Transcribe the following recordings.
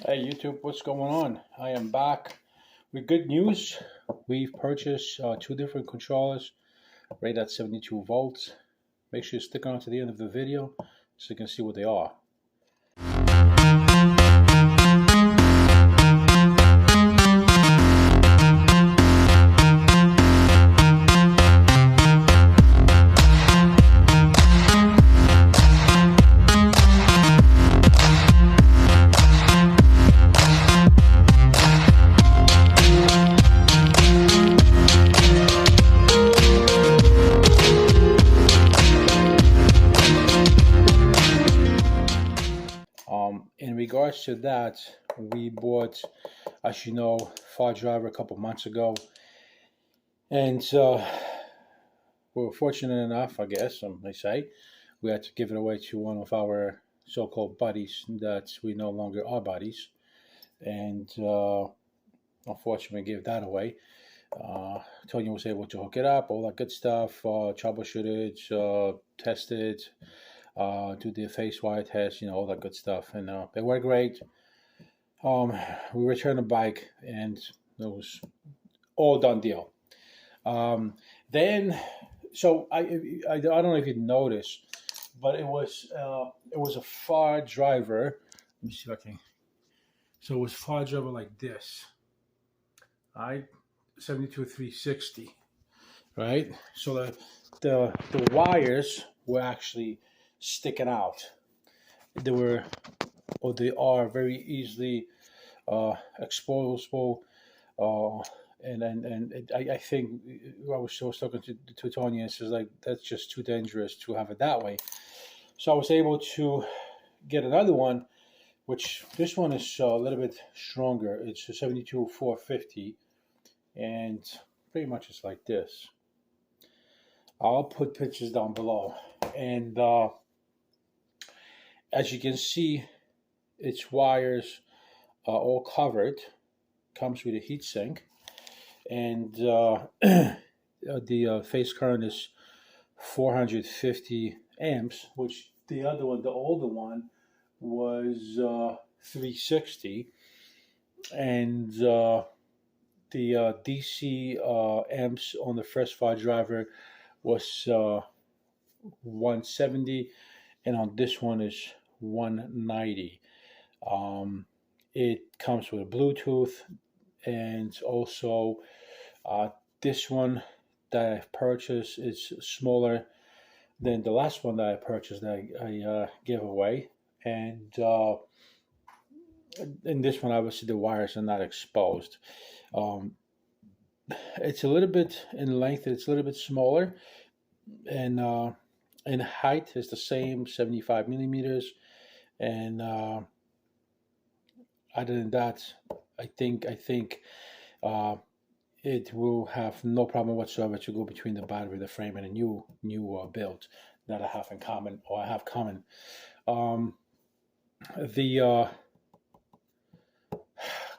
Hey YouTube, what's going on? I am back with good news. We've purchased two different controllers rated at 72 volts. Make sure you stick around to the end of the video so you can see what they are. In regards to that, we bought, as you know, Far Driver a couple months ago, and we were fortunate enough, I guess, they say, we had to give it away to one of our so-called buddies that we no longer are buddies, and unfortunately gave that away. Tony was able to hook it up, all that good stuff, troubleshoot it, test it, do the face wire test, all that good stuff, and they were great. We returned the bike, and it was all done deal. Then, so I don't know if you noticed, but it was a Far Driver. Let me see if I can. So it was Far Driver like this, right? 72360, right? So the wires were actually sticking out. They were, or they are, very easily exposable. I think I was talking to Tony, and says like that's just too dangerous to have it that way. So I was able to get another one, which this one is a little bit stronger. It's a 72450, and pretty much it's like this. I'll put pictures down below, and as you can see, its wires are all covered. Comes with a heatsink, and the phase current is 450 amps, which the other one, the older one, was 360, and the DC amps on the first Far Driver was 170, and on this one is 190. It comes with a Bluetooth, and also this one that I've purchased is smaller than the last one that I purchased that I gave away, and in this one obviously the wires are not exposed. It's a little bit in length, it's a little bit smaller, and in height is the same, 75 millimeters, and other than that, I think it will have no problem whatsoever to go between the battery, the frame, and a new build that I have in common, or I have common. The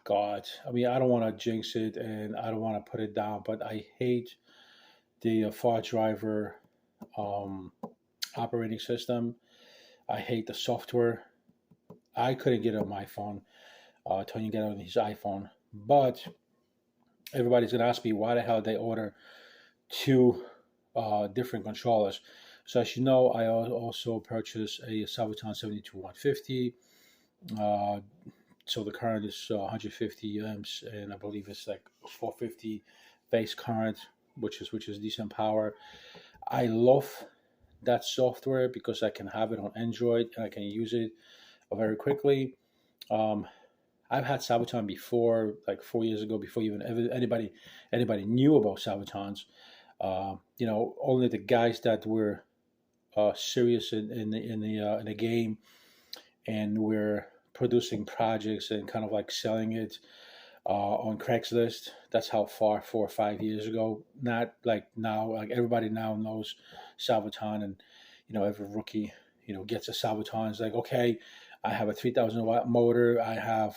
God, I mean, I don't want to jinx it, and I don't want to put it down, but I hate the Far Driver operating system. I hate the software. I couldn't get it on my phone. Tony get it on his iPhone, but everybody's gonna ask me why the hell they order two different controllers. So as you know, I also purchased a Sabaton 72150. So the current is 150 amps, and I believe it's like 450 base current, which is decent power. I love that software because I can have it on Android and I can use it very quickly. I've had Sabaton before, like 4 years ago, before even anybody knew about Sabatons. Only the guys that were serious in the game, and were producing projects and kind of like selling it on Craigslist. That's how far, 4 or 5 years ago. Not like now, like everybody now knows Sabaton, and every rookie gets a Sabaton. It's like, okay, I have a 3,000 watt motor. I have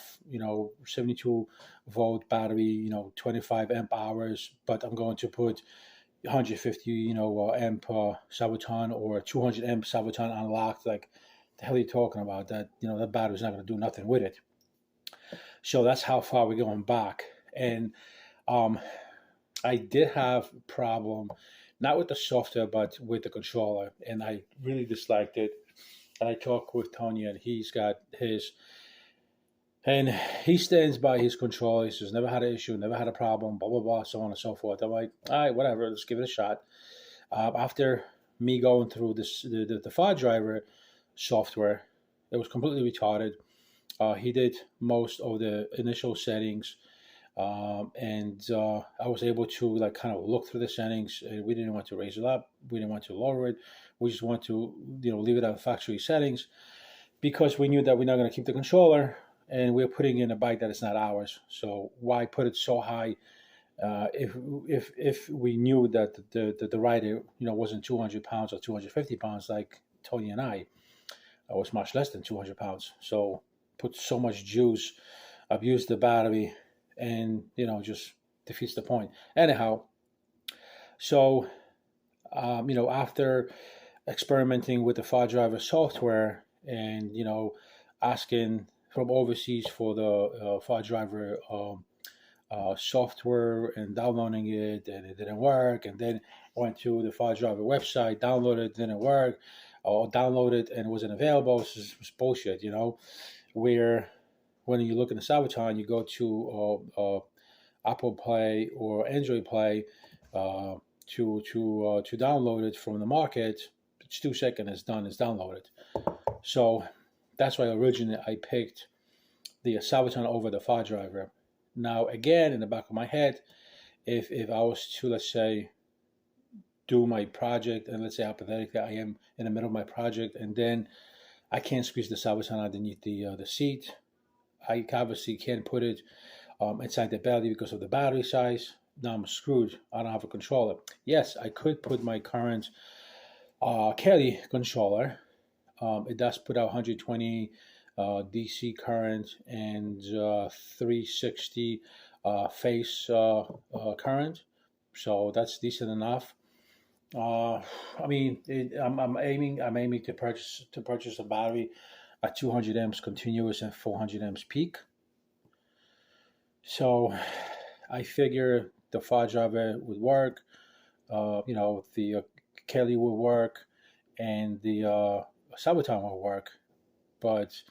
72 volt battery. 25 amp hours, but I'm going to put 150 amp Sabaton or 200 amp Sabaton unlocked. Like, the hell are you talking about? That that battery's not going to do nothing with it. So that's how far we're going back. And um, I did have a problem, not with the software, but with the controller, and I really disliked it. And I talked with Tony, and he's got his, and he stands by his controller. He says never had an issue, never had a problem, blah blah blah, so on and so forth. I'm like, all right, whatever, let's give it a shot. After me going through the file driver software, it was completely retarded. He did most of the initial settings, and I was able to like kind of look through the settings. And we didn't want to raise it up, we didn't want to lower it. We just want to leave it at factory settings because we knew that we're not going to keep the controller, and we're putting in a bike that is not ours. So why put it so high? If we knew that the rider wasn't 200 pounds or 250 pounds like Tony and I was much less than 200 pounds. So put so much juice, abuse the battery, and just defeats the point. Anyhow, so after experimenting with the file driver software and asking from overseas for the file driver software and downloading it, and it didn't work, and then went to the file driver website, downloaded it, didn't work, or downloaded and it wasn't available. This was bullshit, where when you look in the Sabaton, you go to Apple Play or Android Play to download it from the market. It's 2 seconds, it's done, it's downloaded. So that's why originally I picked the Sabaton over the file driver. Now again, in the back of my head, if I was to, let's say, do my project, and let's say hypothetically I am in the middle of my project, and then I can't squeeze the Sabaton underneath the seat, I obviously can't put it inside the belly because of the battery size. Now I'm screwed. I don't have a controller. Yes, I could put my current Kelly controller. It does put out 120 DC current and 360 phase current, so that's decent enough. I mean, I'm aiming to purchase a battery at 200 amps continuous and 400 amps peak. So I figure the file driver would work, the Kelly will work, and the Sabaton will work. But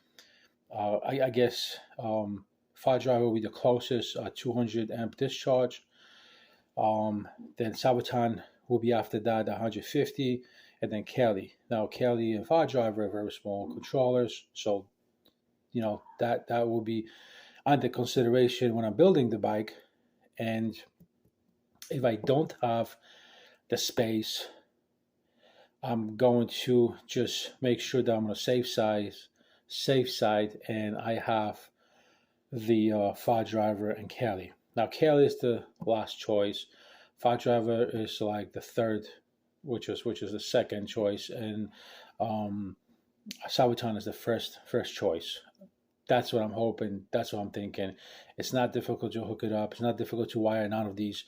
I guess file driver will be the closest 200 amp discharge. Then Sabaton will be after that 150, and then Kelly. Now Kelly and file driver are very small controllers, so that will be under consideration when I'm building the bike. And if I don't have the space, I'm going to just make sure that I'm on a safe side, and I have the file driver and Kelly. Now Kelly is the last choice. File driver is like the third, which is the second choice, and Sabaton is the first choice. That's what I'm hoping. That's what I'm thinking. It's not difficult to hook it up. It's not difficult to wire none of these.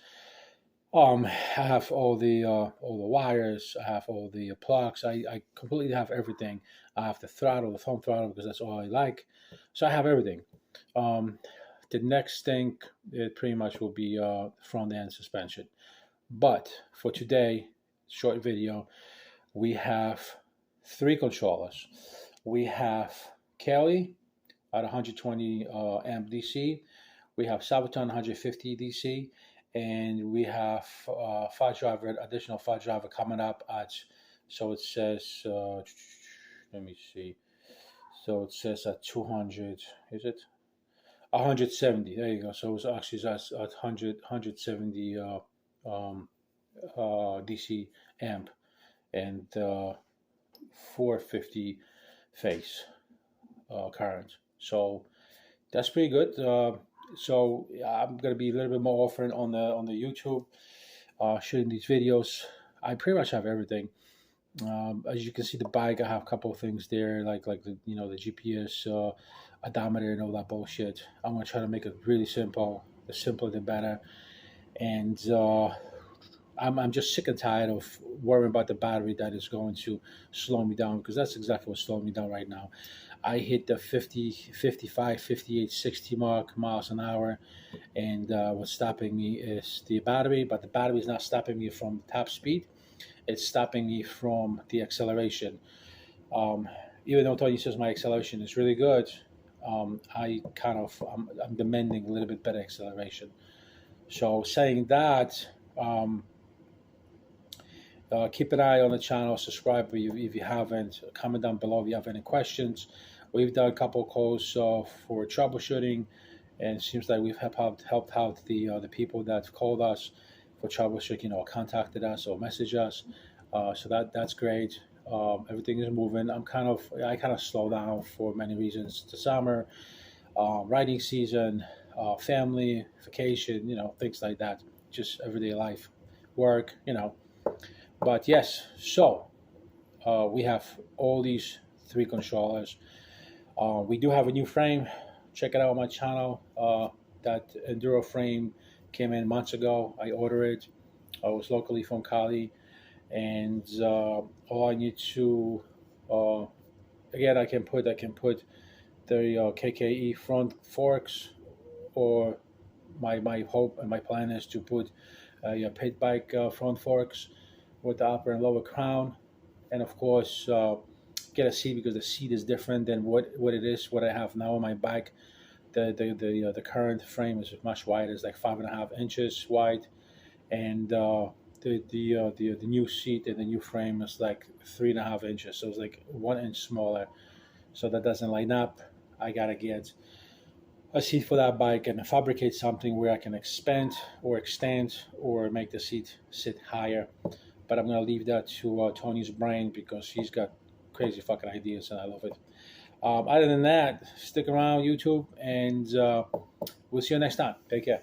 I have all the wires. I have all the plugs. I completely have everything. I have the throttle, the thumb throttle, because that's all I like. So I have everything. The next thing, it pretty much will be front end suspension. But for today, short video, we have 3 controllers. We have Kelly at 120 amp DC. We have Sabaton 150 DC, and we have additional file driver coming up at. So it says, let me see. So it says at 200. Is it 170? There you go. So it's actually at 170 DC amp and 450 phase current. So that's pretty good. So I'm gonna be a little bit more often on the YouTube, shooting these videos. I pretty much have everything. As you can see, the bike, I have a couple of things there, like the the GPS odometer and all that bullshit. I'm gonna try to make it really simple. The simpler, the better. And I'm just sick and tired of worrying about the battery that is going to slow me down, because that's exactly what's slowing me down right now. I hit the 50, 55, 58, 60 miles an hour, and what's stopping me is the battery, but the battery is not stopping me from top speed. It's stopping me from the acceleration. Um, Even though Tony says my acceleration is really good, I'm demanding a little bit better acceleration. So saying that, um, keep an eye on the channel, subscribe if you haven't, comment down below if you have any questions. We've done a couple of calls for troubleshooting, and it seems like we've helped out the people that called us for troubleshooting, contacted us or messaged us. So that's great. Everything is moving. I kind of slow down for many reasons. The summer, writing season, family, vacation, things like that. Just everyday life, work, But yes, so we have all these three controllers. We do have a new frame. Check it out on my channel. That Enduro frame came in months ago. I ordered it. I was locally from Cali, and all I need to uh, again I can put the KKE front forks, or my hope and my plan is to put pit bike front forks with the upper and lower crown, and of course get a seat, because the seat is different than what I have now on my bike. The current frame is much wider. It's like 5.5 inches wide, and the new seat and the new frame is like 3.5 inches. So it's like 1 inch smaller. So that doesn't line up. I gotta get a seat for that bike and fabricate something where I can expand or extend or make the seat sit higher. But I'm gonna leave that to Tony's brain, because he's got crazy fucking ideas and I love it. Other than that, stick around YouTube, and we'll see you next time. Take care.